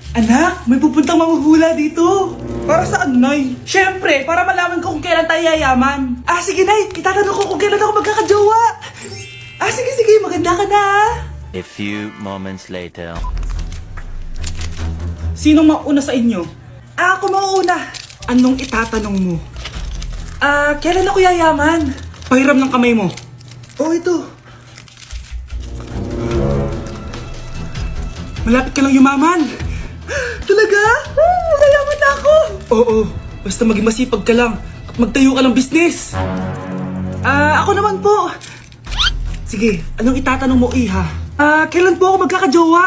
Anak, may pupuntang manghuhula dito. Para saan, Nay? Siyempre, para malaman ko kung kailan tayo yayaman. Sige, Nay. Itatanong ko kung kailan ako magkakajowa. Sige, maganda ka na. A few moments later. Sinong mauna sa inyo? Ako mauuna. Anong itatanong mo? Kailan ako yayaman? Pahiram ng kamay mo. Ito. Malapit ka lang yumaman. Talaga? Mayaman na ako. Oo, basta maging masipag ka lang at magtayo ka ng business. Ako naman po. Sige, anong itatanong mo, Iha? Kailan po ako magkakajowa?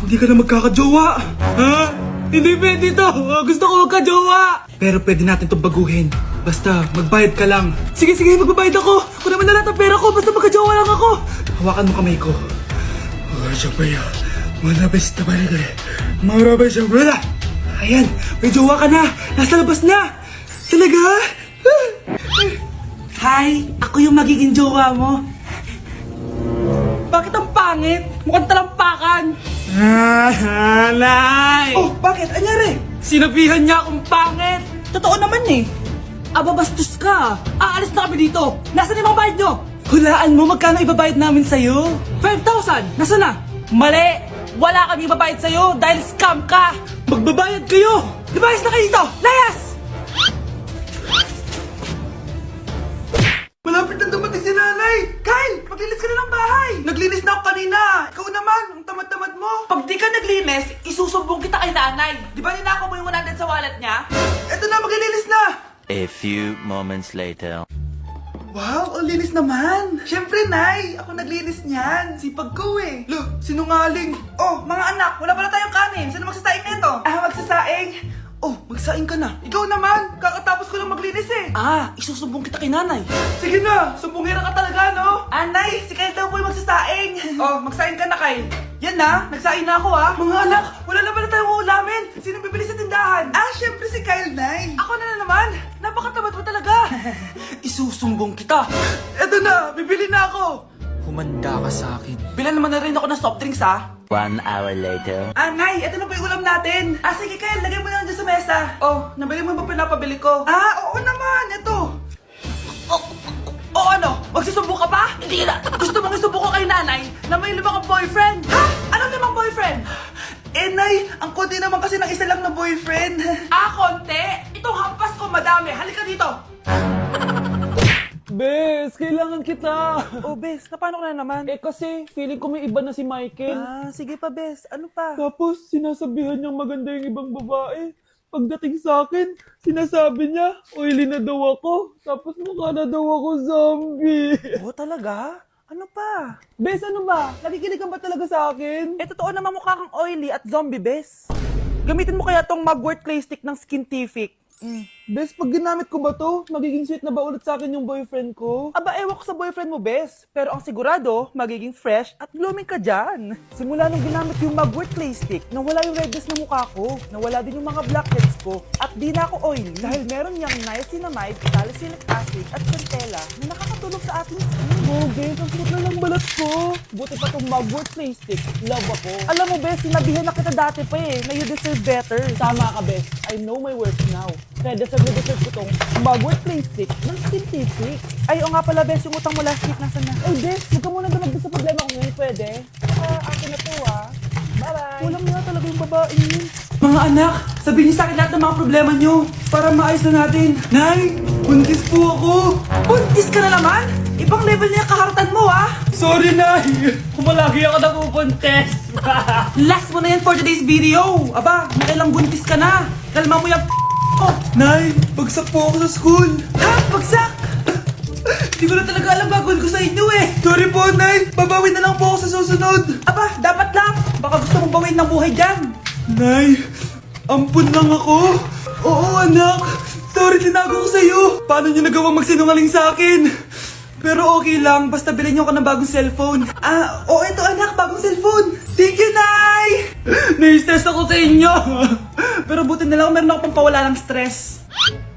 Hindi ka na magkakajowa. Hindi pwede to. Gusto ko magkajowa. Pero pwede natin itong baguhin. Basta, magbayad ka lang. Sige, magbabayad ako. Kung naman na lahat ang pera ko, basta magkajowa lang ako. Hawakan mo kamay ko. Ayan, may jowa ka na. Nasa labas na. Talaga? Hi, ako yung magiging jowa mo. Bakit ang pangit? Mukhang talampakan. Nay! Bakit? Anyari? Sinabihan niya akong pangit. Totoo naman eh. Bastos ka. Aalis na kami dito. Nasaan yung mga bayad nyo? Hulaan mo magkano ibabayad namin sa'yo? 5,000! Nasaan na? Mali! Wala kami ibabayad sa'yo dahil scam ka! Magbabayad kayo! Lumayas na kayo dito! Layas! Malapit na dumating si nanay! Kyle! Maglinis ka na ng bahay! Naglinis na ako kanina! Ikaw naman! Ang tamad-tamad mo! Pag di ka naglinis, isusumbong kita kay nanay! Di ba ninakaw mo yung 100 sa wallet niya? Eto na! Maglinis na! A few moments later. Wow, ang linis naman! Siyempre, Nay! Ako naglinis niyan! Sipag ko eh! Look, sinungaling! Mga anak! Wala pala tayong kanin! Sino magsasaing nito? Magsasaing? Magsaing ka na! Ikaw naman! Kakatapos ko lang maglinis eh! Isusumbong kita kay nanay! Sige na! Sumbongera ka talaga, no? Nay! Si Kyle daw po yung magsasaing! Magsaing ka na, Kyle! Yan na! Nagsaing na ako Mga anak! Wala na pala tayong uulamin! Sino bibili sa tindahan? Siyempre si Kyle, Nay! Ako na naman! Napakatamad mo talaga! Isusumbong kita! Eto na! Bibili na ako! Humanda ka sa akin. Bilan naman na rin ako ng soft drinks, 1 hour later. Nay! Eto na po yung ulam natin! Sige, Kyle! Lagay mo na lang dyan sa mesa! Nabili mo ba pinapabili ko? Oo naman! Eto! Ano? Magsusumbong ka pa? Hindi na! Gusto mong isumbong ko kay nanay na may 5 kang boyfriend? Anong 5 boyfriend? Nay! Ang konti naman kasi ng isa lang na boyfriend. Konti? Itong hampas ko madami. Halika dito! Bes, kailangan kita. Bes, paano ka na naman? Kasi feeling ko may iba na si Michael. Sige pa, Bes. Ano pa? Tapos sinasabihan niyang maganda yung ibang babae. Pagdating sa akin, sinasabi niya, oily na daw ako. Tapos mukha na daw ako zombie. Talaga? Ano pa? Bes, ano ba? Nakikinig ka ba talaga sa akin? Totoo naman mukha kang oily at zombie, Bes. Gamitin mo kaya tong Mugwort Clay Stick ng Skintific. Bes, pag ginamit ko ba to, magiging sweet na ba ulit sa akin yung boyfriend ko? Ewan ko sa boyfriend mo, Bes. Pero ang sigurado, magiging fresh at blooming ka dyan. Simula nung ginamit yung Mugwort Clay Stick, nawala yung redness na mukha ko, nawala din yung mga blackheads ko, At di na ako oily. dahil meron niyang niacinamide, salicylic acid, at centella na nakakatulong sa ating skin. Bes, ang sarap na ng balat ko. Buti pa tong Mugwort Clay Stick, love ako. Alam mo, Bes, sinabihan na kita dati pa na you deserve better. Tama ka, Bes. I know my worth now. Kaya deserve ko tong Mugwort Clay Stick ng Skintific. Oo nga pala, Bes, yung utang mo last week, nasa na? Bes, huwag ka muna dumagdag sa problema ko ngayon, pwede? Akin na to, Bye-bye. Walang nga talaga yung babaeng yun. Mga anak, sabihin niyo sa akin lahat ng mga problema niyo para maayos na natin. Nay, buntis po ako. Buntis ka na naman? Ibang level niya kaharatan mo, Sorry, Nay. Kumalagi ako nabubuntis. Last mo na yan for today's video. Nakailang buntis ka na. Kalma mo yung Nay, bagsak po ako sa school. Bagsak? Hindi ko na talaga alam gagawin ko sa inyo Sorry po, Nay. Babawi na lang po ako sa susunod. Dapat lang. Baka gusto mong bawiin ng buhay dyan. Nay, ampun lang ako. Oo, anak. Sorry, tinago ko sa'yo. Paano niyo nagawang magsinungaling sa akin? Pero okay lang, basta bilhin niyo ako ng bagong cellphone. Ito anak, bagong cellphone. Thank you, Nay! Nai-stress ako sa inyo. Pero buti na lang, meron ako pang pawala ng stress.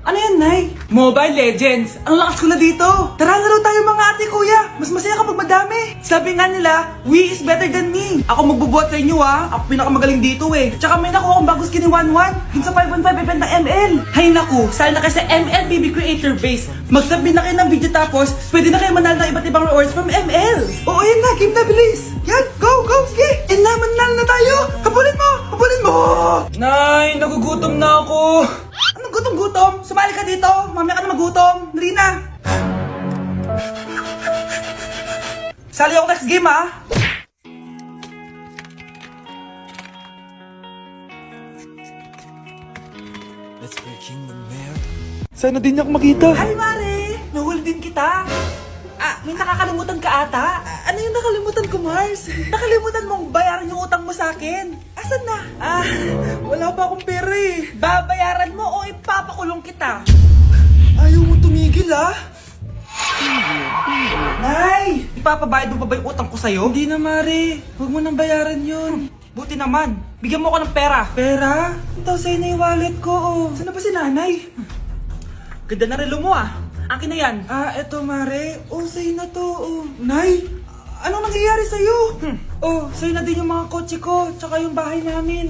Ano yan, Nay? Mobile Legends! Ang lakas ko na dito! Tara, laro tayo mga ate kuya! Mas masaya kapag madami! Sabi nga nila, we is better than me! Ako magbubuhat sa inyo Ako pinakamagaling dito eh! Tsaka may nakuha akong bagong skin ni 1-1 dun sa 5-on-5 event ng ML! Hay naku, sali na kayo sa ML BB Creator Base! Mag-submit na kayo ng video tapos pwede na kayo manalo ng iba't ibang rewards from ML! Oo, yan na! Game na, bilis! Yan! Go! Go! Sige! And na, manalo na tayo! Habulin mo! Habulin mo! Nay, nagugutom na ako! Anong gutom-gutom? Sumali ka dito! Mamaya ka na magutom! Dali na! Sali ako next game Sana din niya ako makita. Hi, Mare! Nahuli din kita. May nakakalimutan ka ata. Ano yung nakalimutan ko, Mars? Nakalimutan mong bayaran yung utang mo sa akin. Asan na? Wala pa akong pera eh. Babayaran mo o ipapakulong kita? Ayaw mo tumigil Nay! Ipapabayad mo pa ba yung utang ko sa'yo? Hindi na, Mare. Huwag mo nang bayaran yun. Buti naman. Bigyan mo ko ng pera. Pera? Ito sa'yo na yung wallet ko. Saan na ba si nanay? Ganda na relo mo Akin na yan. Eto Mare. Sa'yo na to. Nay, anong nangyayari sa'yo? Sa'yo na din yung mga kotse ko, tsaka yung bahay namin.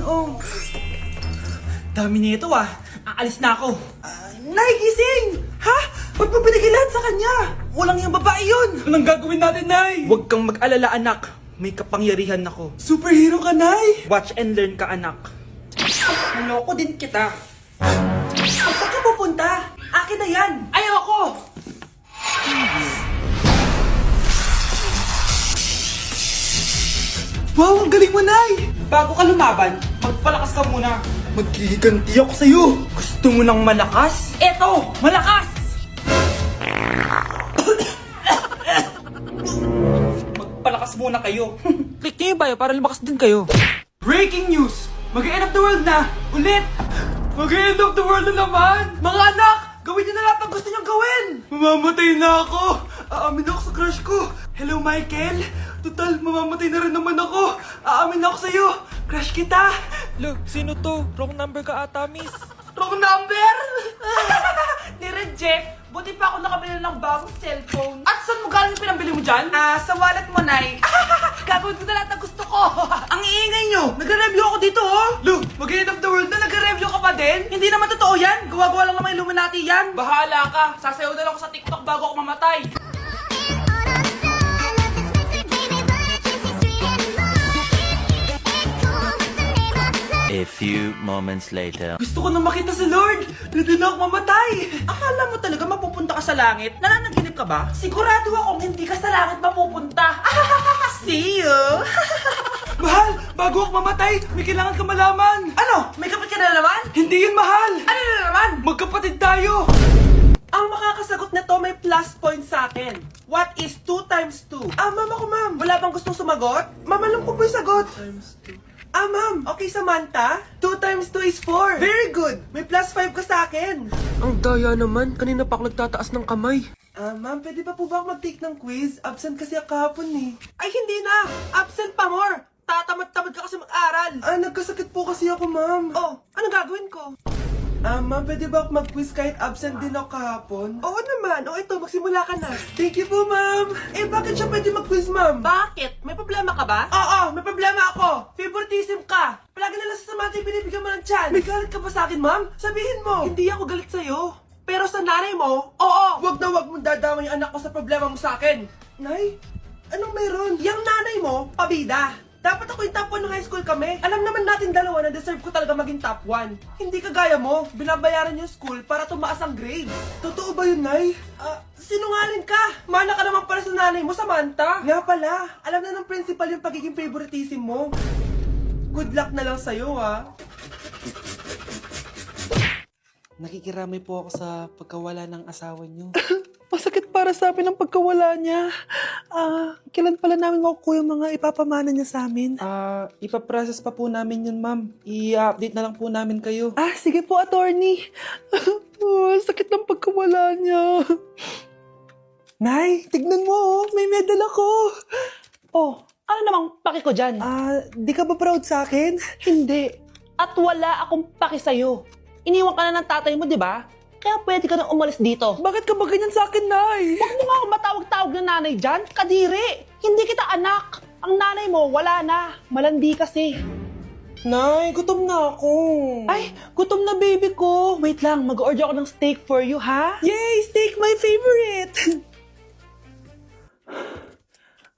Dami nito Aalis na ako. Nay, gising! Ha? Ba't mo binigay lahat sa kanya? Walang yung babae yun. Anong gagawin natin, Nay? Huwag kang mag-alala, anak. May kapangyarihan ako. Superhero ka, Nay! Watch and learn ka, anak. Naloko din kita. Saan ka pupunta? Akin na yan! Ayoko! Wow, ang galing mo, Nay! Bago ka lumaban, magpalakas ka muna. Maghihiganti ako sa'yo. Gusto mo ng malakas? Eto! Malakas! Magpalakas muna kayo. Click niyo yung bio para lumakas din kayo. Breaking news! Mag-end of the world na! Ulit! Mag-end of the world na naman! Mga anak! Gawin niyo na lahat ng gusto niyong gawin! Mamamatay na ako! Aamin ako sa crush ko! Hello, Michael! Total, mamamatay na rin naman ako! Aamin ako sa'yo! Crush kita! Look, sino to? Wrong number ka ata, miss. Wrong number! Ni-reject! Buti pa ako nakabili ng bagong cellphone. At saan mo galing yung pinambili mo dyan? Sa wallet mo, Nay. Gagawin ko na lahat ng gusto ko. Ang iingay nyo! Nagre-review ako dito, Lu, mag-end of the world na nagre-review ka pa din? Hindi naman totoo yan. Gawa-gawa lang naman Illuminati yan. Bahala ka. Sasayaw na lang ako sa TikTok bago ako mamatay. A few moments later. Gusto ko na makita si Lord! Ready na ako mamatay! Akala mo talaga mapupunta ka sa langit? Nananaginip ka ba? Sigurado akong hindi ka sa langit mapupunta! See you! Mahal! Bago ako mamatay, may kailangan ka malaman! Ano? May kapit ka na naman? Hindi yun, mahal! Ano na naman? Magkapatid tayo! Ang makakasagot nito may plus point sa akin. What is 2 times 2? Ma'am ako, ma'am. Wala bang gustong sumagot? Ma'am, alam ko po yung sagot. 2 times 2. Ma'am. Okay, Samantha. 2 times 2 is 4. Very good. May plus 5 ka sa akin. Ang daya naman. Kanina pa ako nagtataas ng kamay. Ma'am, pwede pa po ba ako mag-take ng quiz? Absent kasi ako kahapon Ay, hindi na. Absent pa more. Tatamad-tamad ka kasi mag-aral. Nagkasakit po kasi ako, ma'am. Anong gagawin ko? Ma'am, pwede ba ako mag-quiz kahit absent din ako kahapon? Oo naman. Ito, magsimula ka na. Thank you po, ma'am. Bakit siya pwede mag-quiz, ma'am? Bakit? May problema ka ba? Oo, may problema ako. Favoritism ka. Palagi na lang sa Samantha yung binibigyan mo ng chance. May galit ka ba sa akin, ma'am? Sabihin mo. Hindi ako galit sa'yo. Pero sa nanay mo, oo. Wag na wag mong dadama yung anak ko sa problema mo sa akin. Nay, anong meron? Yang nanay mo, pabida. Dapat ako yung top 1 ng high school kami. Alam naman natin dalawa na deserve ko talaga maging top 1. Hindi kagaya mo, binabayaran yung school para tumaas ang grade. Totoo ba yun, Nay? Sinungaling ka! Mana ka naman para sa nanay mo, Samantha. Nga pala, alam na ng principal yung pagiging favoritism mo. Good luck na lang sa'yo, Nakikiramay po ako sa pagkawala ng asawa niyo. Masakit para sa amin ang pagkawala niya. Kailan pala namin makukuha yung mga ipapamana niya sa amin? Ipaprocess pa po namin yun, ma'am. I-update na lang po namin kayo. Sige po, attorney. Sakit ng pagkawala niya. Nay, tignan mo, may medal ako. Ano namang paki ko dyan? Di ka ba proud sa akin? Hindi. At wala akong paki sa'yo. Iniwan ka na ng tatay mo, di ba? Kaya pwede ka nang umalis dito. Bakit ka ba ganyan sa akin, Nay? Huwag mo nga ako matawag-tawag na nanay dyan. Kadiri! Hindi kita anak. Ang nanay mo, wala na. Malandi kasi. Nay, gutom na ako. Ay, gutom na baby ko. Wait lang, mag-order ako ng steak for you, ha? Yay! Steak, my favorite!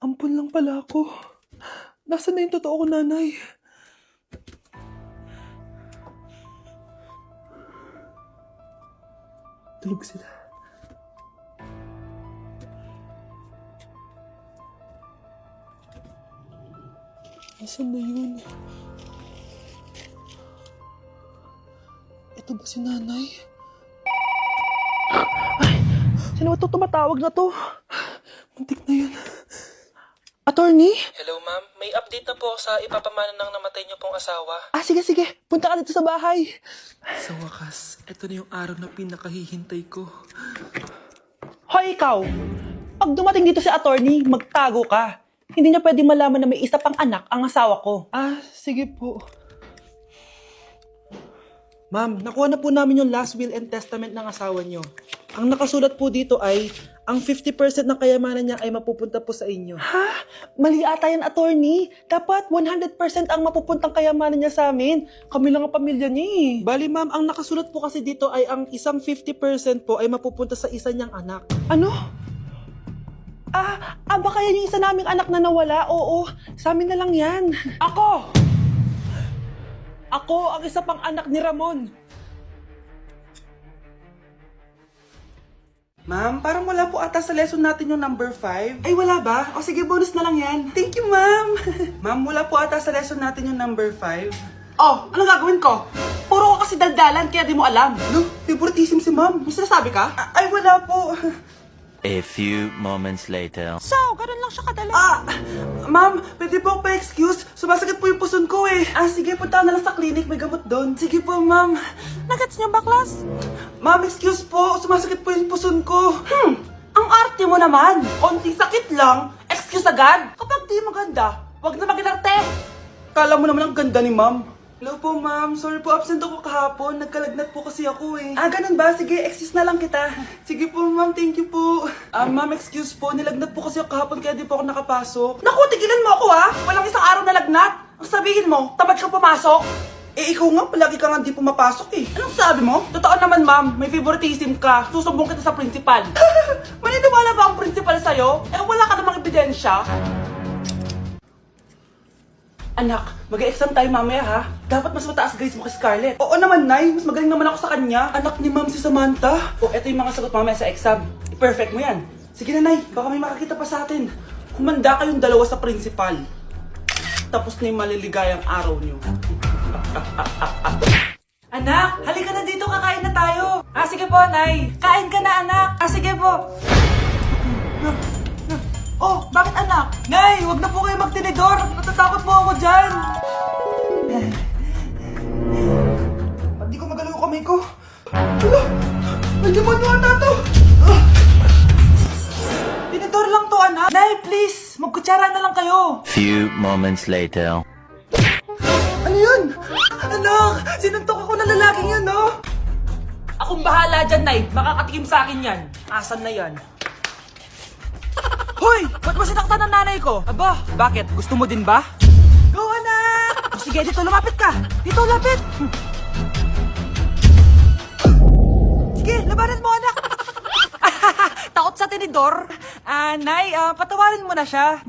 Ampun lang pala ako. Nasaan na yung totoo ko, Nanay? Tulog sila. Nasaan na yun? Ito ba si Nanay? Sino ba ito tumatawag na to? Muntik na yun. Attorney? Hello ma'am, may update na po sa ipapamana ng namatay niyo pong asawa. Sige. Punta ka dito sa bahay. Sa wakas, ito na yung araw na pinakahihintay ko. Hoy, ikaw! Pag dumating dito si attorney, magtago ka. Hindi niya pwede malaman na may isa pang anak ang asawa ko. Sige po. Ma'am, nakuha na po namin yung last will and testament ng asawa niyo. Ang nakasulat po dito ay, ang 50% ng kayamanan niya ay mapupunta po sa inyo. Ha? Mali ata yan, attorney. Dapat 100% ang mapupuntang kayamanan niya sa amin. Kami lang ang pamilya niya eh. Bali ma'am, ang nakasulat po kasi dito ay ang isang 50% po ay mapupunta sa isa niyang anak. Ano? Baka yan yung isa naming anak na nawala? Oo, sa amin na lang yan. Ako ang isa pang anak ni Ramon. Ma'am, parang wala po ata sa lesson natin yung number 5. Ay, wala ba? O sige, bonus na lang yan. Thank you, ma'am. Ma'am, wala po ata sa lesson natin yung number 5. Oh, ano gagawin ko? Puro ko kasi daldalan, kaya di mo alam. No, favoritism si ma'am. May sinasabi ka? Ay, wala po. A few moments later. So, ganun lang siya kadali. Ma'am, pwede po ako pa-excuse. Sumasakit po yung puson ko eh. Sige, punta na lang sa clinic. May gamot doon. Sige po, ma'am. Nagets niyo ba, class? Ma'am, excuse po. Sumasakit po yung puson ko. Ang arte mo naman. Konting sakit lang. Excuse agad. Kapag di maganda, wag na mag-inarte. Kala mo naman ang ganda ni ma'am. Hello po, ma'am. Sorry po, absent ako kahapon. Nagkalagnat po kasi ako eh. Ganun ba? Sige, excuse na lang kita. Sige po, ma'am. Thank you po. Ma'am, excuse po. Nilagnat po kasi ako kahapon kaya di po ako nakapasok. Naku, tigilan mo ako ha. Walang isang araw na lagnat. Ang sabihin mo, tamad ka pumasok. Ikaw nga, palagi ka nga di pumapasok eh. Anong sabi mo? Totoo naman, ma'am. May favoritism ka. Susumbong kita sa principal. Maniniwala ba ang principal sa'yo? Wala ka namang ebidensya. Anak, mag-exam tayo mamaya ha. Dapat mas mataas grades mo kay Scarlett. Oo naman, Nay. Mas magaling naman ako sa kanya. Anak ni ma'am si Samantha. Eto yung mga sagot mamaya sa exam. I-perfect mo yan. Sige na, Nay. Baka may makakita pa sa atin. Humanda kayong dalawa sa principal. Tapos na yung maliligayang araw niyo. Anak, halika na dito, kakain na tayo. Sige po, Nay. Kain ka na, anak. Sige po. Oh, bakit anak? Nay, wag na po kayo magtinidor. Natatakot po ako dyan. Hindi ko magalaw kamay ko. Hala! May demonyo ata to! Tinidor lang to, anak. Nay, please, magkutsara na lang kayo. Few moments later. Ano yun? Anak, sinuntok ako ng lalaking yun, no? Akong bahala dyan, Nay. Makakatikim sa akin yan. Asan na yan? Hoy! Ba't mo sinaktan ng nanay ko? Aba, bakit? Gusto mo din ba? Go, anak! Sige, dito lumapit ka. Dito, lapit. Sige, labanan mo, anak. Takot sa tinidor? Nay, patawarin mo na siya.